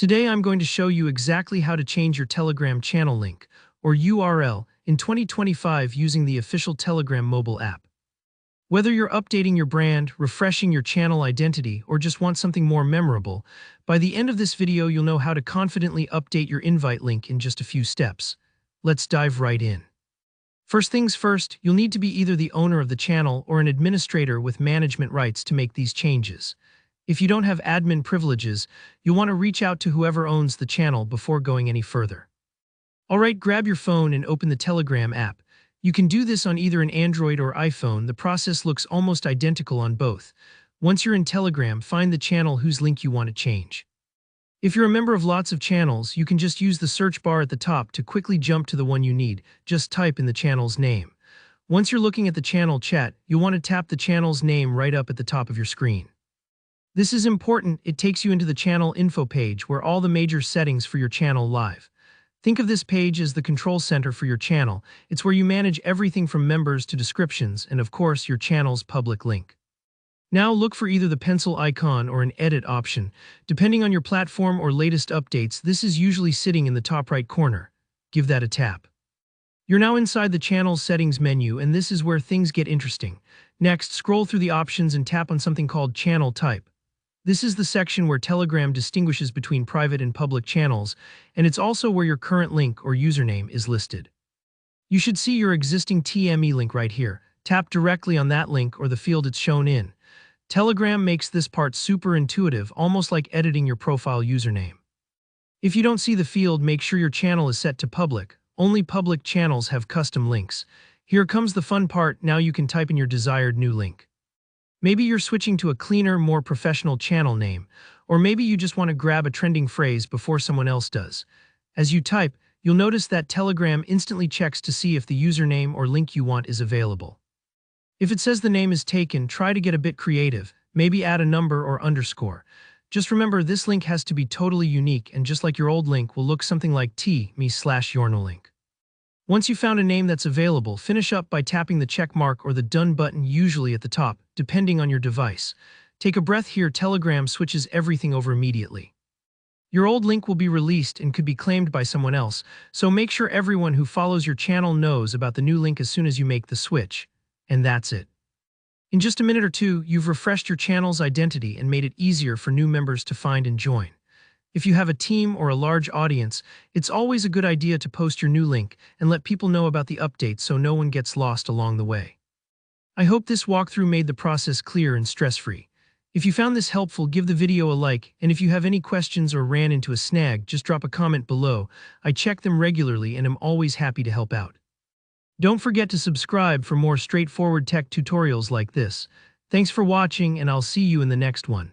Today I'm going to show you exactly how to change your Telegram channel link, or URL, in 2025 using the official Telegram mobile app. Whether you're updating your brand, refreshing your channel identity, or just want something more memorable, by the end of this video you'll know how to confidently update your invite link in just a few steps. Let's dive right in. First things first, you'll need to be either the owner of the channel or an administrator with management rights to make these changes. If you don't have admin privileges, you'll want to reach out to whoever owns the channel before going any further. Alright, grab your phone and open the Telegram app. You can do this on either an Android or iPhone. The process looks almost identical on both. Once you're in Telegram, find the channel whose link you want to change. If you're a member of lots of channels, you can just use the search bar at the top to quickly jump to the one you need. Just type in the channel's name. Once you're looking at the channel chat, you'll want to tap the channel's name right up at the top of your screen. This is important. It takes you into the channel info page where all the major settings for your channel live. Think of this page as the control center for your channel. It's where you manage everything from members to descriptions and, of course, your channel's public link. Now look for either the pencil icon or an edit option. Depending on your platform or latest updates, this is usually sitting in the top right corner. Give that a tap. You're now inside the channel's settings menu, and this is where things get interesting. Next, scroll through the options and tap on something called Channel Type. This is the section where Telegram distinguishes between private and public channels, and it's also where your current link or username is listed. You should see your existing TME link right here. Tap directly on that link or the field it's shown in. Telegram makes this part super intuitive, almost like editing your profile username. If you don't see the field, make sure your channel is set to public. Only public channels have custom links. Here comes the fun part. Now you can type in your desired new link. Maybe you're switching to a cleaner, more professional channel name, or maybe you just want to grab a trending phrase before someone else does. As you type, you'll notice that Telegram instantly checks to see if the username or link you want is available. If it says the name is taken, try to get a bit creative, maybe add a number or underscore. Just remember, this link has to be totally unique, and just like your old link will look something like t.me/yornolink. Once you found a name that's available, finish up by tapping the check mark or the done button, usually at the top, depending on your device. Take a breath here. Telegram switches everything over immediately. Your old link will be released and could be claimed by someone else, so make sure everyone who follows your channel knows about the new link as soon as you make the switch. And that's it. In just a minute or two, you've refreshed your channel's identity and made it easier for new members to find and join. If you have a team or a large audience, it's always a good idea to post your new link and let people know about the update so no one gets lost along the way. I hope this walkthrough made the process clear and stress-free. If you found this helpful, give the video a like, and if you have any questions or ran into a snag, just drop a comment below. I check them regularly and am always happy to help out. Don't forget to subscribe for more straightforward tech tutorials like this. Thanks for watching, and I'll see you in the next one.